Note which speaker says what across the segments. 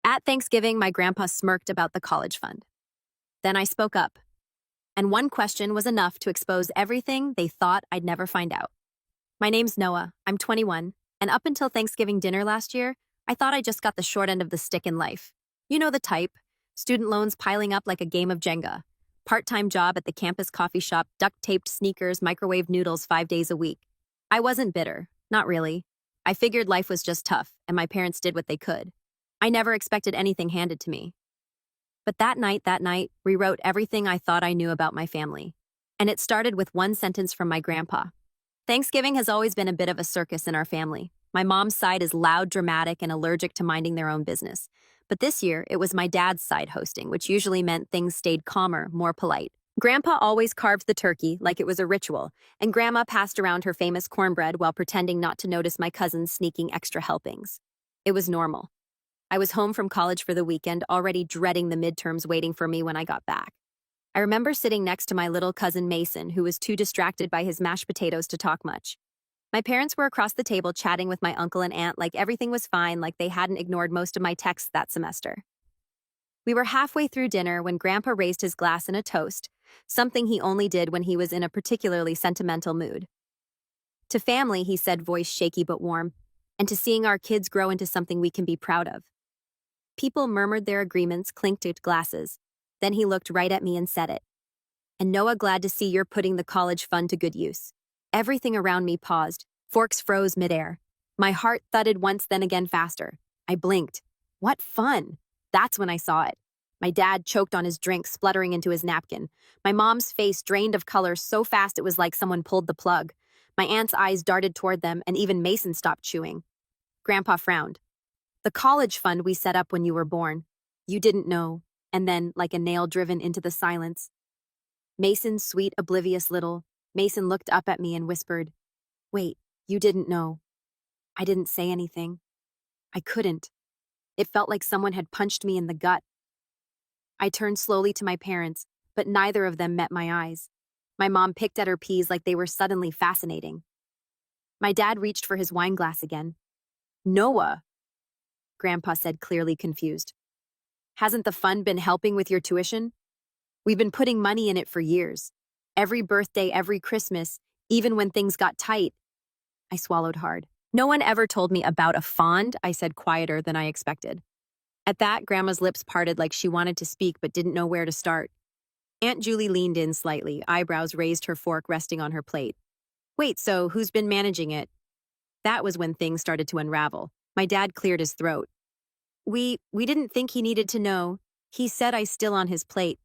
Speaker 1: At Thanksgiving, my grandpa smirked about the college fund. Then I spoke up, and one question was enough to expose everything they thought I'd never find out. My name's Noah, I'm 21, and up until Thanksgiving dinner last year, I thought I just got the short end of the stick in life. You know the type: student loans piling up like a game of Jenga, part-time job at the campus coffee shop, duct-taped sneakers, microwave noodles 5 days a week. I wasn't bitter, not really. I figured life was just tough, and my parents did what they could. I never expected anything handed to me. But that night, rewrote everything I thought I knew about my family. And it started with one sentence from my grandpa. Thanksgiving has always been a bit of a circus in our family. My mom's side is loud, dramatic, and allergic to minding their own business. But this year, it was my dad's side hosting, which usually meant things stayed calmer, more polite. Grandpa always carved the turkey like it was a ritual, and Grandma passed around her famous cornbread while pretending not to notice my cousins sneaking extra helpings. It was normal. I was home from college for the weekend, already dreading the midterms waiting for me when I got back. I remember sitting next to my little cousin Mason, who was too distracted by his mashed potatoes to talk much. My parents were across the table chatting with my uncle and aunt like everything was fine, like they hadn't ignored most of my texts that semester. We were halfway through dinner when Grandpa raised his glass in a toast, something he only did when he was in a particularly sentimental mood. To family, he said, voice shaky but warm, and to seeing our kids grow into something we can be proud of. People murmured their agreements, clinked at glasses. Then he looked right at me and said it. And Noah, glad to see you're putting the college fund to good use. Everything around me paused. Forks froze midair. My heart thudded once, then again faster. I blinked. What fun! That's when I saw it. My dad choked on his drink, spluttering into his napkin. My mom's face drained of color so fast it was like someone pulled the plug. My aunt's eyes darted toward them, and even Mason stopped chewing. Grandpa frowned. The college fund we set up when you were born. You didn't know. And then, like a nail driven into the silence. Mason's sweet, oblivious little. Mason looked up at me and whispered, "Wait, you didn't know." I didn't say anything. I couldn't. It felt like someone had punched me in the gut. I turned slowly to my parents, but neither of them met my eyes. My mom picked at her peas like they were suddenly fascinating. My dad reached for his wine glass again. "Noah," Grandpa said, clearly confused. "Hasn't the fund been helping with your tuition? We've been putting money in it for years. Every birthday, every Christmas, even when things got tight." I swallowed hard. "No one ever told me about a fond," I said, quieter than I expected. At that, Grandma's lips parted like she wanted to speak but didn't know where to start. Aunt Julie leaned in slightly, eyebrows raised, her fork resting on her plate. "Wait, so who's been managing it?" That was when things started to unravel. My dad cleared his throat. We didn't think he needed to know. He said I still on his plate."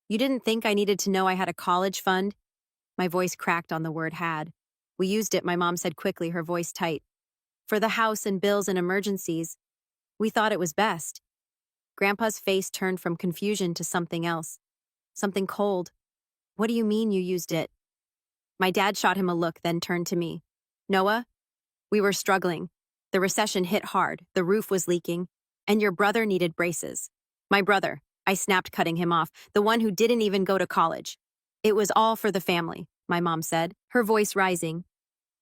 Speaker 1: "You didn't think I needed to know I had a college fund?" My voice cracked on the word had. "We used it," my mom said quickly, her voice tight. "For the house and bills and emergencies. We thought it was best." Grandpa's face turned from confusion to something else. Something cold. "What do you mean you used it?" My dad shot him a look, then turned to me. "Noah, we were struggling. The recession hit hard, the roof was leaking, and your brother needed braces." "My brother," I snapped, cutting him off, "the one who didn't even go to college." "It was all for the family," my mom said, her voice rising.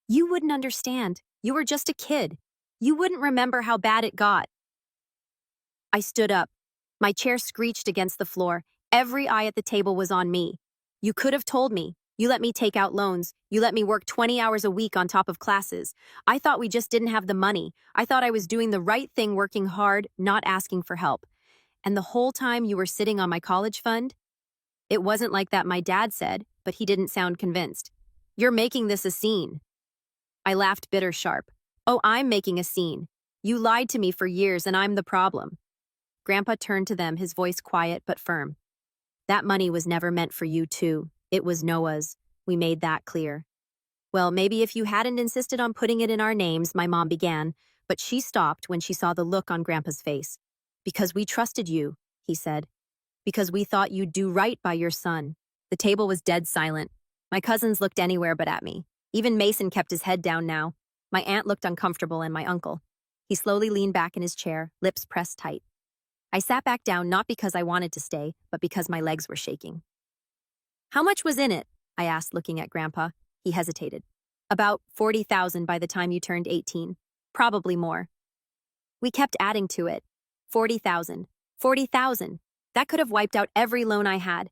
Speaker 1: "You wouldn't understand. You were just a kid. You wouldn't remember how bad it got." I stood up. My chair screeched against the floor. Every eye at the table was on me. "You could have told me. You let me take out loans. You let me work 20 hours a week on top of classes. I thought we just didn't have the money. I thought I was doing the right thing, working hard, not asking for help. And the whole time you were sitting on my college fund?" It wasn't like that, my dad said, but he didn't sound convinced. "You're making this a scene." I laughed, bitter sharp. "Oh, I'm making a scene. You lied to me for years and I'm the problem." Grandpa turned to them, his voice quiet but firm. "That money was never meant for you too. It was Noah's. We made that clear." "Well, maybe if you hadn't insisted on putting it in our names," my mom began, but she stopped when she saw the look on Grandpa's face. "Because we trusted you," he said. "Because we thought you'd do right by your son." The table was dead silent. My cousins looked anywhere but at me. Even Mason kept his head down now. My aunt looked uncomfortable, and my uncle. He slowly leaned back in his chair, lips pressed tight. I sat back down not because I wanted to stay, but because my legs were shaking. "How much was in it?" I asked, looking at Grandpa. He hesitated. "About 40,000 by the time you turned 18. Probably more." "We kept adding to it." 40,000. 40,000. That could have wiped out every loan I had.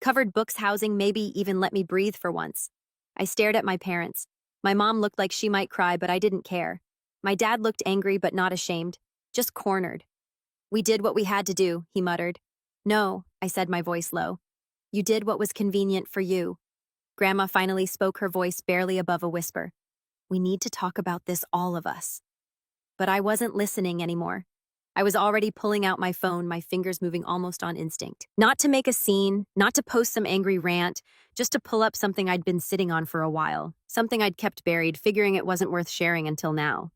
Speaker 1: Covered books, housing, maybe even let me breathe for once. I stared at my parents. My mom looked like she might cry, but I didn't care. My dad looked angry but not ashamed, just cornered. "We did what we had to do," he muttered. "No," I said, my voice low. "You did what was convenient for you." Grandma finally spoke, her voice barely above a whisper. "We need to talk about this, all of us." But I wasn't listening anymore. I was already pulling out my phone, my fingers moving almost on instinct. Not to make a scene, not to post some angry rant, just to pull up something I'd been sitting on for a while, something I'd kept buried, figuring it wasn't worth sharing until now.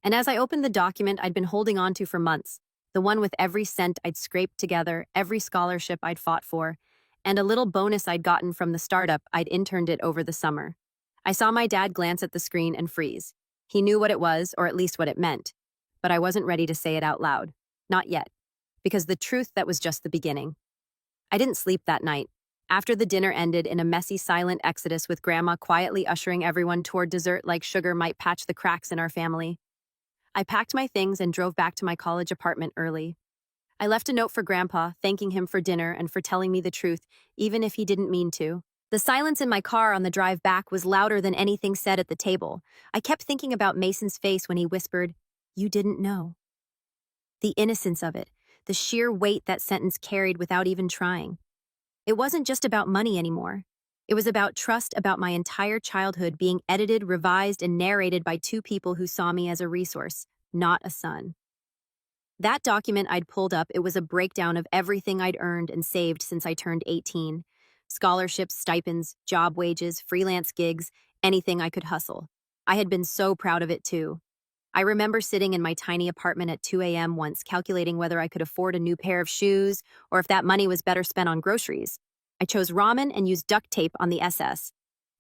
Speaker 1: And as I opened the document I'd been holding on to for months, the one with every cent I'd scraped together, every scholarship I'd fought for, and a little bonus I'd gotten from the startup I'd interned at over the summer, I saw my dad glance at the screen and freeze. He knew what it was, or at least what it meant, but I wasn't ready to say it out loud. Not yet. Because the truth, that was just the beginning. I didn't sleep that night. After the dinner ended in a messy, silent exodus with Grandma quietly ushering everyone toward dessert like sugar might patch the cracks in our family, I packed my things and drove back to my college apartment early. I left a note for Grandpa, thanking him for dinner and for telling me the truth, even if he didn't mean to. The silence in my car on the drive back was louder than anything said at the table. I kept thinking about Mason's face when he whispered, "You didn't know." The innocence of it, the sheer weight that sentence carried without even trying. It wasn't just about money anymore. It was about trust, about my entire childhood being edited, revised, and narrated by two people who saw me as a resource, not a son. That document I'd pulled up, it was a breakdown of everything I'd earned and saved since I turned 18. Scholarships, stipends, job wages, freelance gigs, anything I could hustle. I had been so proud of it too. I remember sitting in my tiny apartment at 2 a.m. once, calculating whether I could afford a new pair of shoes or if that money was better spent on groceries. I chose ramen and used duct tape on the SS.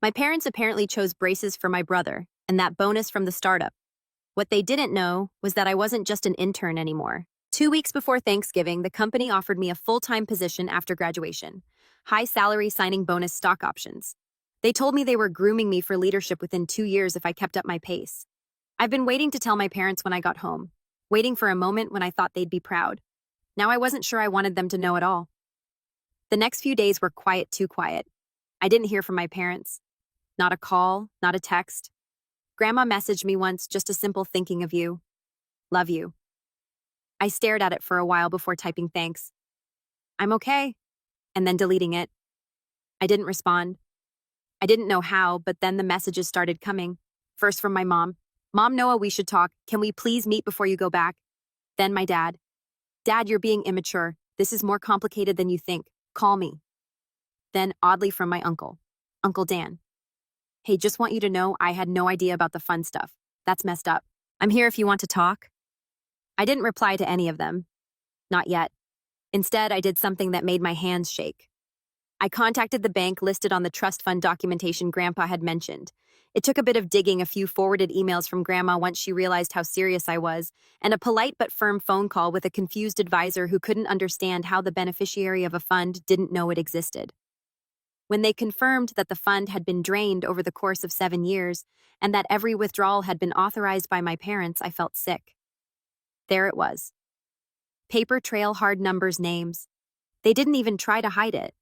Speaker 1: My parents apparently chose braces for my brother and that bonus from the startup. What they didn't know was that I wasn't just an intern anymore. 2 weeks before Thanksgiving, the company offered me a full-time position after graduation. High salary, signing bonus, stock options. They told me they were grooming me for leadership within 2 years if I kept up my pace. I've been waiting to tell my parents when I got home, waiting for a moment when I thought they'd be proud. Now I wasn't sure I wanted them to know at all. The next few days were quiet, too quiet. I didn't hear from my parents. Not a call, not a text. Grandma messaged me once, just a simple "thinking of you. Love you." I stared at it for a while before typing thanks. "I'm okay," and then deleting it. I didn't respond. I didn't know how, but then the messages started coming. First from my mom. "Mom, Noah, we should talk. Can we please meet before you go back?" Then my dad. "Dad, you're being immature. This is more complicated than you think. Call me." Then, oddly, from my uncle. Uncle Dan. "Hey, just want you to know I had no idea about the fun stuff. That's messed up. I'm here if you want to talk." I didn't reply to any of them. Not yet. Instead, I did something that made my hands shake. I contacted the bank listed on the trust fund documentation Grandpa had mentioned. It took a bit of digging, a few forwarded emails from Grandma once she realized how serious I was, and a polite but firm phone call with a confused advisor who couldn't understand how the beneficiary of a fund didn't know it existed. When they confirmed that the fund had been drained over the course of 7 years and that every withdrawal had been authorized by my parents, I felt sick. There it was. Paper trail, hard numbers, names. They didn't even try to hide it.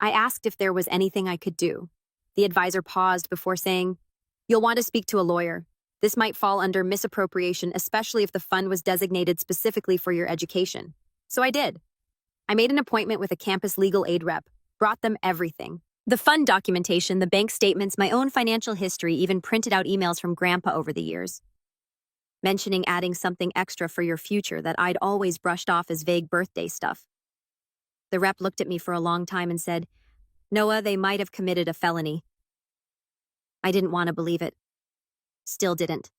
Speaker 1: I asked if there was anything I could do. The advisor paused before saying, "You'll want to speak to a lawyer. This might fall under misappropriation, especially if the fund was designated specifically for your education." So I did. I made an appointment with a campus legal aid rep, brought them everything. The fund documentation, the bank statements, my own financial history, even printed out emails from Grandpa over the years, mentioning adding something extra for your future that I'd always brushed off as vague birthday stuff. The rep looked at me for a long time and said, "Noah, they might have committed a felony." I didn't want to believe it. Still didn't.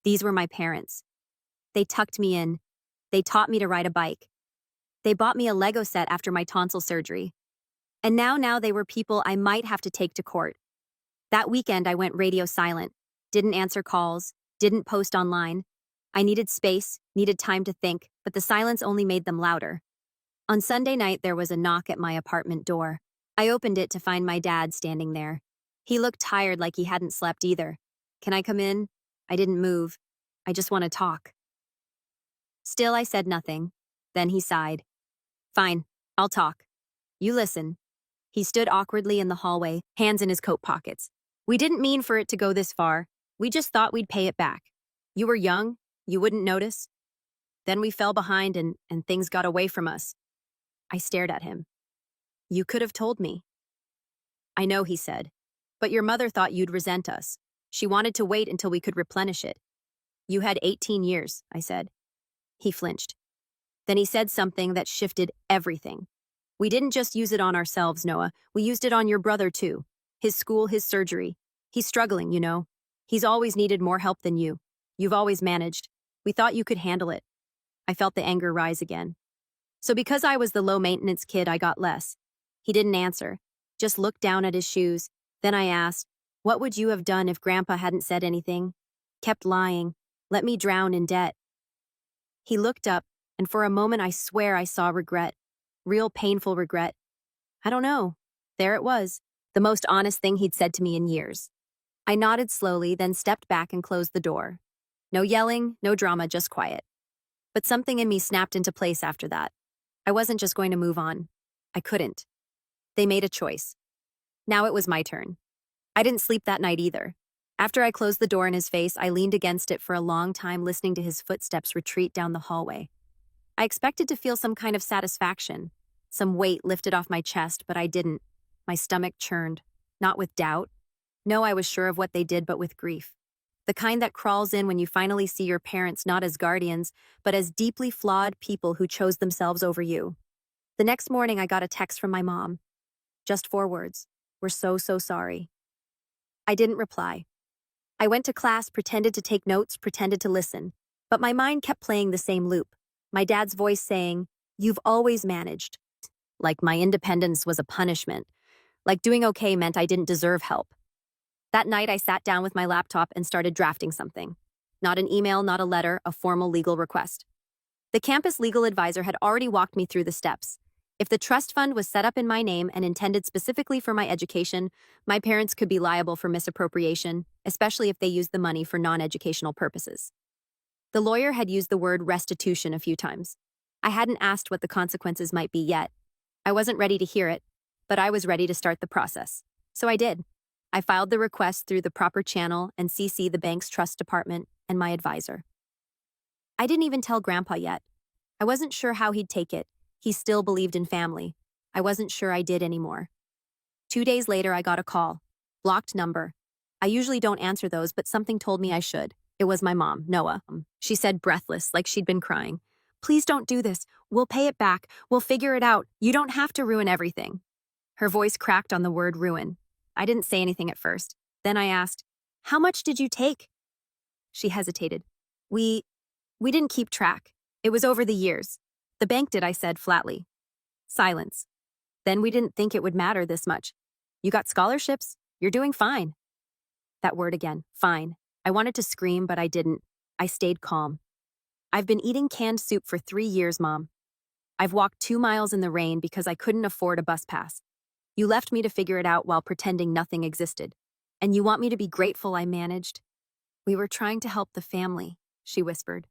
Speaker 1: These were my parents. They tucked me in. They taught me to ride a bike. They bought me a Lego set after my tonsil surgery. And now they were people I might have to take to court. That weekend I went radio silent, didn't answer calls, didn't post online. I needed space, needed time to think, but the silence only made them louder. On Sunday night, there was a knock at my apartment door. I opened it to find my dad standing there. He looked tired, like he hadn't slept either. "Can I come in?" I didn't move. "I just want to talk." Still, I said nothing. Then he sighed. Fine, I'll talk. You listen. He stood awkwardly in the hallway, hands in his coat pockets. We didn't mean for it to go this far. We just thought we'd pay it back. You were young, you wouldn't notice. Then we fell behind and things got away from us. I stared at him. You could have told me. I know, he said. But your mother thought you'd resent us. She wanted to wait until we could replenish it. You had 18 years, I said. He flinched. Then he said something that shifted everything. We didn't just use it on ourselves, Noah. We used it on your brother, too. His school, his surgery. He's struggling, you know. He's always needed more help than you. You've always managed. We thought you could handle it. I felt the anger rise again. So because I was the low-maintenance kid, I got less. He didn't answer, just looked down at his shoes. Then I asked, what would you have done if Grandpa hadn't said anything? Kept lying, let me drown in debt. He looked up, and for a moment I swear I saw regret. Real painful regret. I don't know. There it was, the most honest thing he'd said to me in years. I nodded slowly, then stepped back and closed the door. No yelling, no drama, just quiet. But something in me snapped into place after that. I wasn't just going to move on. I couldn't. They made a choice. Now it was my turn. I didn't sleep that night either. After I closed the door in his face, I leaned against it for a long time, listening to his footsteps retreat down the hallway. I expected to feel some kind of satisfaction, some weight lifted off my chest, but I didn't. My stomach churned, not with doubt. No, I was sure of what they did, but with grief. The kind that crawls in when you finally see your parents not as guardians, but as deeply flawed people who chose themselves over you. The next morning, I got a text from my mom. Just 4 words. We're so sorry. I didn't reply. I went to class, pretended to take notes, pretended to listen. But my mind kept playing the same loop. My dad's voice saying, you've always managed. Like my independence was a punishment. Like doing okay meant I didn't deserve help. That night, I sat down with my laptop and started drafting something. Not an email, not a letter, a formal legal request. The campus legal advisor had already walked me through the steps. If the trust fund was set up in my name and intended specifically for my education, my parents could be liable for misappropriation, especially if they used the money for non-educational purposes. The lawyer had used the word restitution a few times. I hadn't asked what the consequences might be yet. I wasn't ready to hear it, but I was ready to start the process. So I did. I filed the request through the proper channel and CC'd the bank's trust department and my advisor. I didn't even tell Grandpa yet. I wasn't sure how he'd take it. He still believed in family. I wasn't sure I did anymore. 2 days later, I got a call. Blocked number. I usually don't answer those, but something told me I should. It was my mom, Noah. She said breathless, like she'd been crying. Please don't do this. We'll pay it back. We'll figure it out. You don't have to ruin everything. Her voice cracked on the word ruin. I didn't say anything at first. Then I asked, how much did you take? She hesitated. We didn't keep track. It was over the years. The bank did, I said flatly. Silence. Then we didn't think it would matter this much. You got scholarships. You're doing fine. That word again, fine. I wanted to scream, but I didn't. I stayed calm. I've been eating canned soup for 3 years, Mom. I've walked 2 miles in the rain because I couldn't afford a bus pass. You left me to figure it out while pretending nothing existed. And you want me to be grateful I managed? We were trying to help the family, she whispered.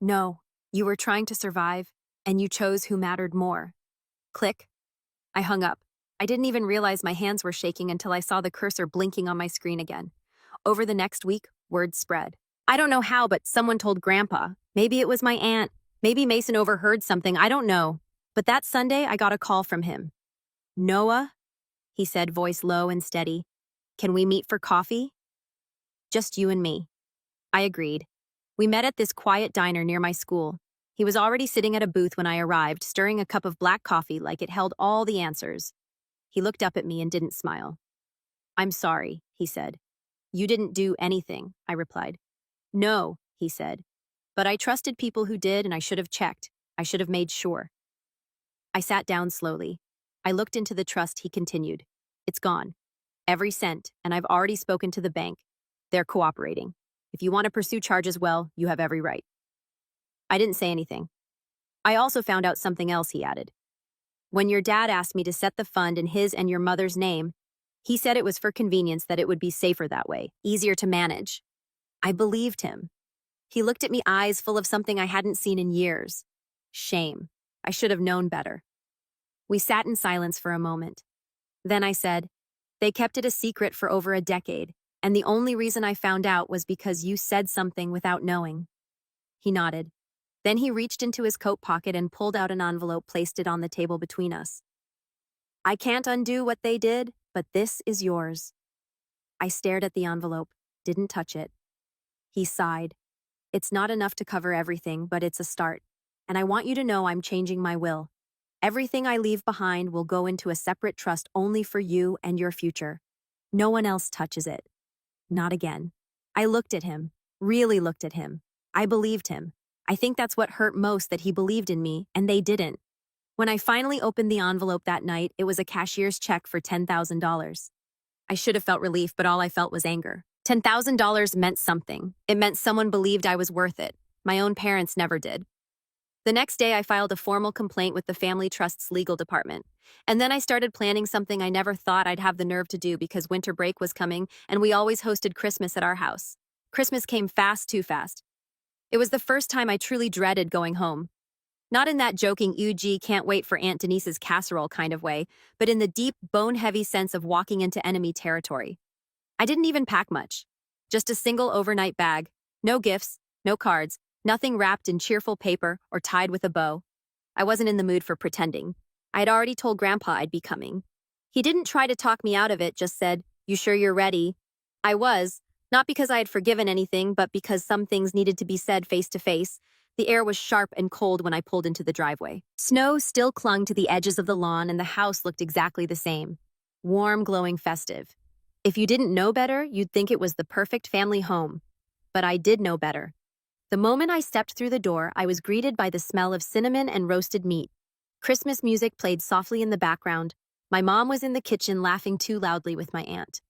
Speaker 1: No, you were trying to survive, and you chose who mattered more. Click. I hung up. I didn't even realize my hands were shaking until I saw the cursor blinking on my screen again. Over the next week, word spread. I don't know how, but someone told Grandpa. Maybe it was my aunt. Maybe Mason overheard something. I don't know. But that Sunday, I got a call from him. Noah? He said, voice low and steady. Can we meet for coffee? Just you and me. I agreed. We met at this quiet diner near my school. He was already sitting at a booth when I arrived, stirring a cup of black coffee like it held all the answers. He looked up at me and didn't smile. I'm sorry, he said. You didn't do anything, I replied. No, he said. But I trusted people who did, and I should have checked. I should have made sure. I sat down slowly. I looked into the trust, he continued. It's gone. Every cent, and I've already spoken to the bank. They're cooperating. If you want to pursue charges, well, you have every right. I didn't say anything. I also found out something else, he added. When your dad asked me to set the fund in his and your mother's name, he said it was for convenience, that it would be safer that way, easier to manage. I believed him. He looked at me, eyes full of something I hadn't seen in years. Shame. I should have known better. We sat in silence for a moment. Then I said, "They kept it a secret for over a decade, and the only reason I found out was because you said something without knowing." He nodded. Then he reached into his coat pocket and pulled out an envelope, placed it on the table between us. "I can't undo what they did, but this is yours." I stared at the envelope, didn't touch it. He sighed. "It's not enough to cover everything, but it's a start. And I want you to know I'm changing my will. Everything I leave behind will go into a separate trust only for you and your future. No one else touches it. Not again." I looked at him, really looked at him. I believed him. I think that's what hurt most, that he believed in me, and they didn't. When I finally opened the envelope that night, it was a cashier's check for $10,000. I should have felt relief, but all I felt was anger. $10,000 meant something. It meant someone believed I was worth it. My own parents never did. The next day, I filed a formal complaint with the Family Trust's legal department. And then I started planning something I never thought I'd have the nerve to do, because winter break was coming, and we always hosted Christmas at our house. Christmas came fast, too fast. It was the first time I truly dreaded going home. Not in that joking, "UG, can't wait for Aunt Denise's casserole" kind of way, but in the deep, bone-heavy sense of walking into enemy territory. I didn't even pack much. Just a single overnight bag. No gifts, no cards, nothing wrapped in cheerful paper or tied with a bow. I wasn't in the mood for pretending. I had already told Grandpa I'd be coming. He didn't try to talk me out of it, just said, "You sure you're ready?" I was, not because I had forgiven anything, but because some things needed to be said face to face. The air was sharp and cold when I pulled into the driveway. Snow still clung to the edges of the lawn, and the house looked exactly the same. Warm, glowing, festive. If you didn't know better, you'd think it was the perfect family home. But I did know better. The moment I stepped through the door, I was greeted by the smell of cinnamon and roasted meat. Christmas music played softly in the background. My mom was in the kitchen laughing too loudly with my aunt.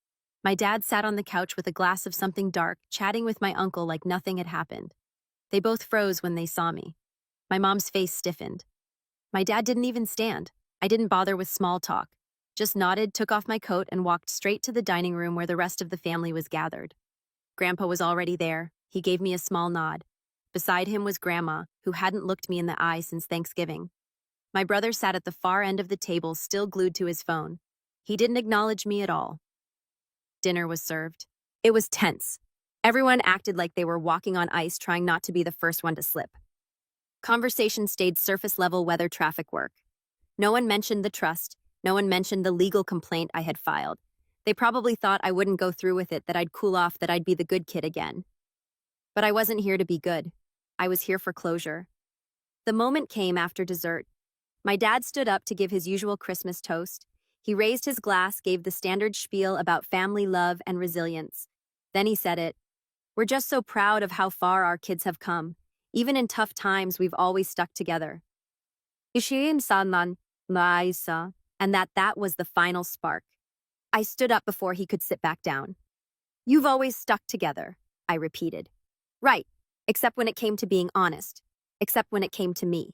Speaker 1: My dad sat on the couch with a glass of something dark, chatting with my uncle like nothing had happened. They both froze when they saw me. My mom's face stiffened. My dad didn't even stand. I didn't bother with small talk. Just nodded, took off my coat, and walked straight to the dining room where the rest of the family was gathered. Grandpa was already there. He gave me a small nod. Beside him was Grandma, who hadn't looked me in the eye since Thanksgiving. My brother sat at the far end of the table, still glued to his phone. He didn't acknowledge me at all. Dinner was served. It was tense. Everyone acted like they were walking on ice, trying not to be the first one to slip. Conversation stayed surface-level weather traffic work. No one mentioned the trust. No one mentioned the legal complaint I had filed. They probably thought I wouldn't go through with it, that I'd cool off, that I'd be the good kid again. But I wasn't here to be good. I was here for closure. The moment came after dessert. My dad stood up to give his usual Christmas toast. He raised his glass, gave the standard spiel about family love and resilience. Then he said it. "We're just so proud of how far our kids have come. Even in tough times, we've always stuck together." And that was the final spark. I stood up before he could sit back down. "You've always stuck together," I repeated. "Right, except when it came to being honest. Except when it came to me."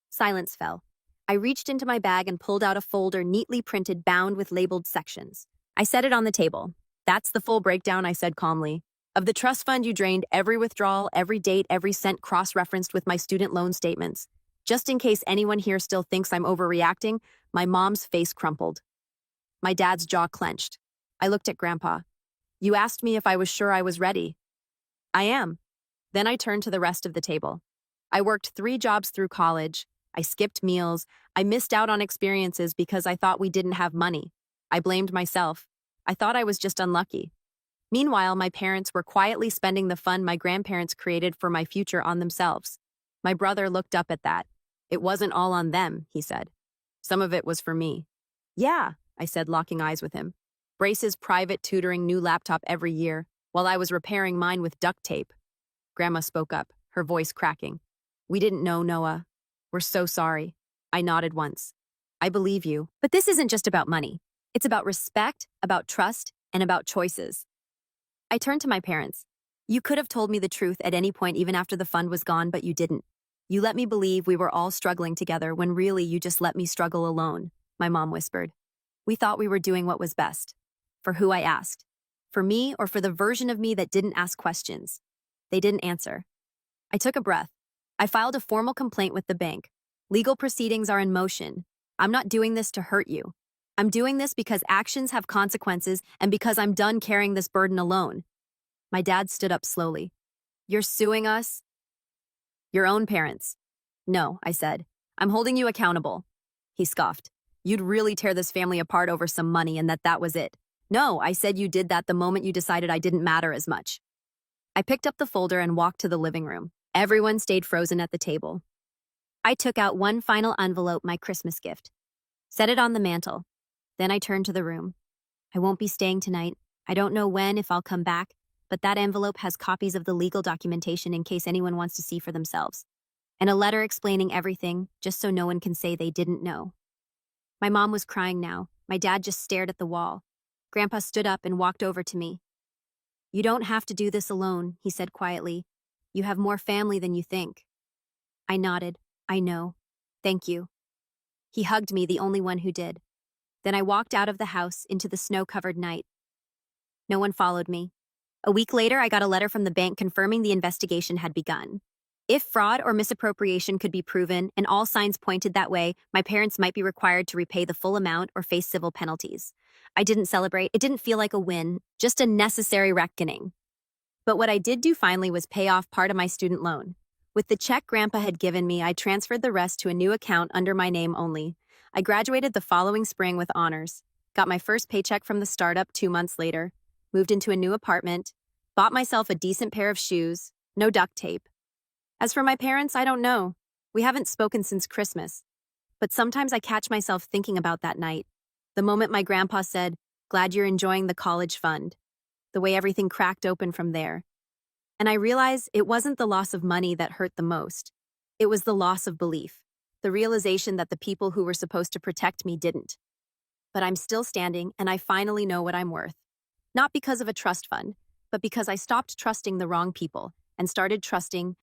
Speaker 1: Silence fell. I reached into my bag and pulled out a folder neatly printed, bound with labeled sections. I set it on the table. "That's the full breakdown," I said calmly. "Of the trust fund you drained, every withdrawal, every date, every cent cross-referenced with my student loan statements. Just in case anyone here still thinks I'm overreacting." My mom's face crumpled. My dad's jaw clenched. I looked at Grandpa. "You asked me if I was sure I was ready." "I am." Then I turned to the rest of the table. I worked 3 jobs through college. I skipped meals. I missed out on experiences because I thought we didn't have money. I blamed myself. I thought I was just unlucky. Meanwhile, my parents were quietly spending the fund my grandparents created for my future on themselves. My brother looked up at that. "It wasn't all on them," he said. "Some of it was for me." "Yeah," I said, locking eyes with him. Brace's private tutoring, new laptop every year, while I was repairing mine with duct tape. Grandma spoke up, her voice cracking. "We didn't know, Noah. We're so sorry." I nodded once. "I believe you. But this isn't just about money. It's about respect, about trust, and about choices." I turned to my parents. "You could have told me the truth at any point, even after the fund was gone, but you didn't. You let me believe we were all struggling together when really you just let me struggle alone," my mom whispered. "We thought we were doing what was best. For who?" I asked. "For me, or for the version of me that didn't ask questions?" They didn't answer. I took a breath. I filed a formal complaint with the bank. Legal proceedings are in motion. I'm not doing this to hurt you. I'm doing this because actions have consequences and because I'm done carrying this burden alone. My dad stood up slowly. You're suing us? Your own parents. No, I said. I'm holding you accountable. He scoffed. You'd really tear this family apart over some money and that was it. No, I said you did that the moment you decided I didn't matter as much. I picked up the folder and walked to the living room. Everyone stayed frozen at the table. I took out one final envelope, my Christmas gift. Set it on the mantel. Then I turned to the room. I won't be staying tonight. I don't know when, if I'll come back, but that envelope has copies of the legal documentation in case anyone wants to see for themselves. And a letter explaining everything, just so no one can say they didn't know. My mom was crying now. My dad just stared at the wall. Grandpa stood up and walked over to me. You don't have to do this alone, he said quietly. You have more family than you think. I nodded. I know. Thank you. He hugged me, the only one who did. Then I walked out of the house into the snow-covered night. No one followed me. A week later, I got a letter from the bank confirming the investigation had begun. If fraud or misappropriation could be proven, and all signs pointed that way, my parents might be required to repay the full amount or face civil penalties. I didn't celebrate. It didn't feel like a win, just a necessary reckoning. But what I did do finally was pay off part of my student loan. With the check Grandpa had given me, I transferred the rest to a new account under my name only. I graduated the following spring with honors, got my first paycheck from the startup 2 months later, moved into a new apartment, bought myself a decent pair of shoes, no duct tape. As for my parents, I don't know. We haven't spoken since Christmas. But sometimes I catch myself thinking about that night. The moment my grandpa said, "Glad you're enjoying the college fund." The way everything cracked open from there. And I realize it wasn't the loss of money that hurt the most. It was the loss of belief. The realization that the people who were supposed to protect me didn't. But I'm still standing, and I finally know what I'm worth. Not because of a trust fund, but because I stopped trusting the wrong people and started trusting